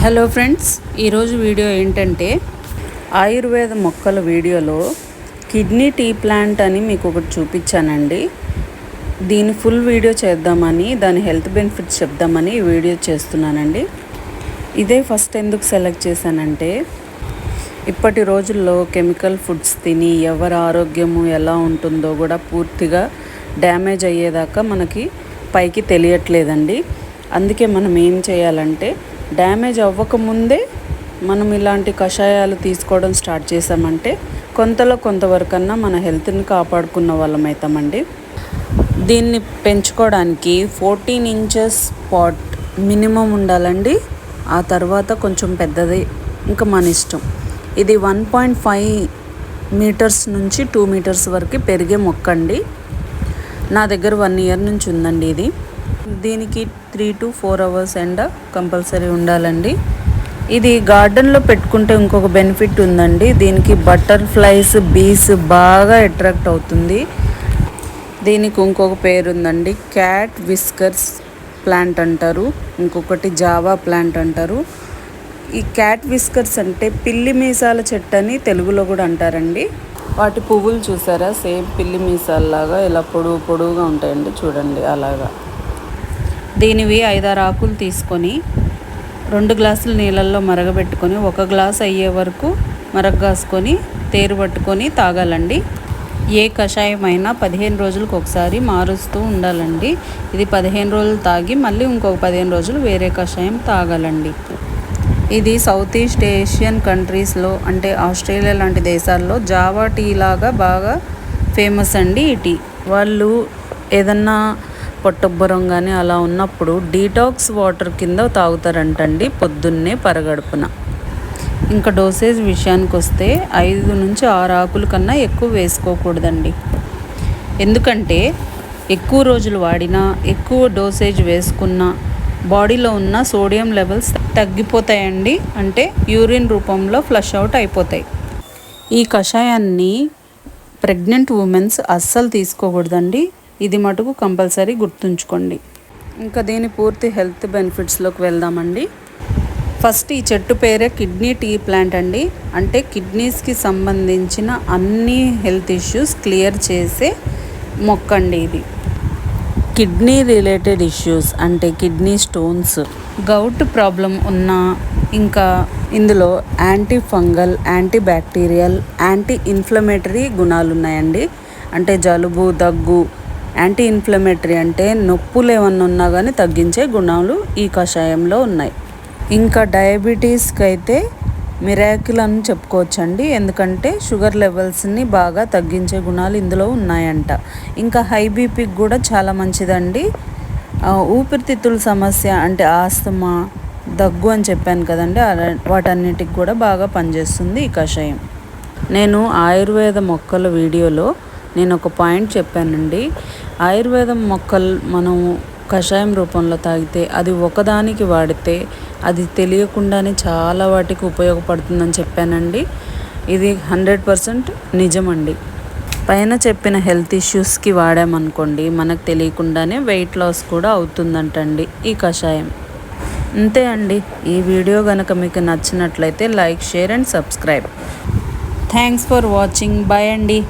Hello friends, ఈరోజు video ఏంటంటే ఆయుర్వేద మొక్కల వీడియోలో కిడ్నీ టీ ప్లాంట్ అని మీకు ఒకటి చూపించానండి. దీని ఫుల్ వీడియో చేద్దామని, దాని హెల్త్ బెనిఫిట్స్ చెప్దామని ఈ వీడియో చేస్తున్నానండి. ఇదే ఫస్ట్ ఎందుకు సెలెక్ట్ చేశానంటే, ఇప్పటి రోజుల్లో కెమికల్ ఫుడ్స్ తిని ఎవరి ఆరోగ్యము ఎలా ఉంటుందో కూడా పూర్తిగా డ్యామేజ్ అయ్యేదాకా మనకి పైకి తెలియట్లేదండి. అందుకే మనం ఏం చేయాలంటే, డ్యామేజ్ అవ్వకముందే మనం ఇలాంటి కషాయాలు తీసుకోవడం స్టార్ట్ చేసామంటే కొంతవరకన్నా మన హెల్త్ని కాపాడుకున్న వాళ్ళం అవుతామండి. దీన్ని పెంచుకోవడానికి 14 ఇంచెస్ పాట్ మినిమం ఉండాలండి. ఆ తర్వాత కొంచెం పెద్దది ఇంకా మన ఇష్టం. ఇది 1.5 మీటర్స్ నుంచి 2 మీటర్స్ వరకు పెరిగే మొక్క అండి. నా దగ్గర 1 ఇయర్ నుంచి ఉందండి ఇది. దీనికి 3 to 4 అవర్స్ ఎండ కంపల్సరీ ఉండాలండి. ఇది గార్డెన్లో పెట్టుకుంటే ఇంకొక బెనిఫిట్ ఉందండి. దీనికి బటర్ఫ్లైస్, బీస్ బాగా అట్రాక్ట్ అవుతుంది. దీనికి ఇంకొక పేరు ఉందండి, క్యాట్ విస్కర్స్ ప్లాంట్ అంటారు, ఇంకొకటి జావా ప్లాంట్ అంటారు. ఈ క్యాట్ విస్కర్స్ అంటే పిల్లి మీసాల చెట్టు అని తెలుగులో కూడా అంటారండి. వాటి పువ్వులు చూసారా, సేమ్ పిల్లి మీసాలలాగా ఇలా పొడువుగా ఉంటాయండి, చూడండి అలాగా. దీనివి 5-6 ఆకులు తీసుకొని 2 గ్లాసులు నీళ్ళల్లో మరగబెట్టుకొని 1 గ్లాస్ అయ్యే వరకు మరగగాసుకొని తేరు పట్టుకొని తాగాలండి. ఏ కషాయం అయినా 15 రోజులకు ఒకసారి మారుస్తూ ఉండాలండి. ఇది 15 రోజులు తాగి మళ్ళీ ఇంకొక 15 రోజులు వేరే కషాయం తాగాలండి. ఇది సౌత్ ఈస్ట్ ఏషియన్ కంట్రీస్లో అంటే ఆస్ట్రేలియా లాంటి దేశాల్లో జావా టీ లాగా బాగా ఫేమస్ అండి. ఈ టీ వాళ్ళు ఏదన్నా పొట్టొబ్బరం కానీ అలా ఉన్నప్పుడు డీటాక్స్ వాటర్ కింద తాగుతారంటండి, పొద్దున్నే పరగడుపున. ఇంకా డోసేజ్ విషయానికి వస్తే 5 నుంచి 6 ఆకుల కన్నా ఎక్కువ వేసుకోకూడదండి. ఎందుకంటే ఎక్కువ రోజులు వాడినా, ఎక్కువ డోసేజ్ వేసుకున్నా బాడీలో ఉన్న సోడియం లెవెల్స్ తగ్గిపోతాయండి. అంటే యూరిన్ రూపంలో ఫ్లష్ అవుట్ అయిపోతాయి. ఈ కషాయాన్ని ప్రెగ్నెంట్ ఉమెన్స్ అస్సలు తీసుకోకూడదండి. ఇది మటుకు కంపల్సరీ గుర్తుంచుకోండి. ఇంకా దీని పూర్తి హెల్త్ బెనిఫిట్స్లోకి వెళ్దామండి. ఫస్ట్ ఈ చెట్టు పేరే కిడ్నీ టీ ప్లాంట్ అండి. అంటే కిడ్నీస్కి సంబంధించిన అన్ని హెల్త్ ఇష్యూస్ క్లియర్ చేసే మొక్క అండి ఇది. కిడ్నీ రిలేటెడ్ ఇష్యూస్ అంటే కిడ్నీ స్టోన్స్, గౌట్ ప్రాబ్లం ఉన్నా, ఇంకా ఇందులో anti fungal, anti bacterial, anti inflammatory గుణాలు ఉన్నాయండి. అంటే జలుబు, దగ్గు, యాంటీ ఇన్ఫ్లమేటరీ అంటే నొప్పులు ఏమన్నా ఉన్నా కానీ తగ్గించే గుణాలు ఈ కషాయంలో ఉన్నాయి. ఇంకా డయాబెటీస్కి అయితే మిరాకిల్ అని చెప్పుకోవచ్చండి. ఎందుకంటే షుగర్ లెవెల్స్ని బాగా తగ్గించే గుణాలు ఇందులో ఉన్నాయంట. ఇంకా హై బీపీకి కూడా చాలా మంచిదండి. ఊపిరితిత్తుల సమస్య అంటే ఆస్తమా, దగ్గు అని చెప్పాను కదండి, వాటన్నిటికి కూడా బాగా పనిచేస్తుంది ఈ కషాయం. నేను ఆయుర్వేద మొక్కల వీడియోలో నేను ఒక పాయింట్ చెప్పానండి. ఆయుర్వేదం మొక్కలు మనం కషాయం రూపంలో తాగితే అది ఒకదానికి వాడితే అది తెలియకుండానే చాలా వాటికి ఉపయోగపడుతుందని చెప్పానండి. ఇది 100% నిజమండి. పైన చెప్పిన హెల్త్ ఇష్యూస్కి వాడామనుకోండి, మనకు తెలియకుండానే వెయిట్ లాస్ కూడా అవుతుందంటండి ఈ కషాయం. అంతే అండి. ఈ వీడియో కనుక మీకు నచ్చినట్లయితే like, share and subscribe. Thanks for watching. Bye అండి.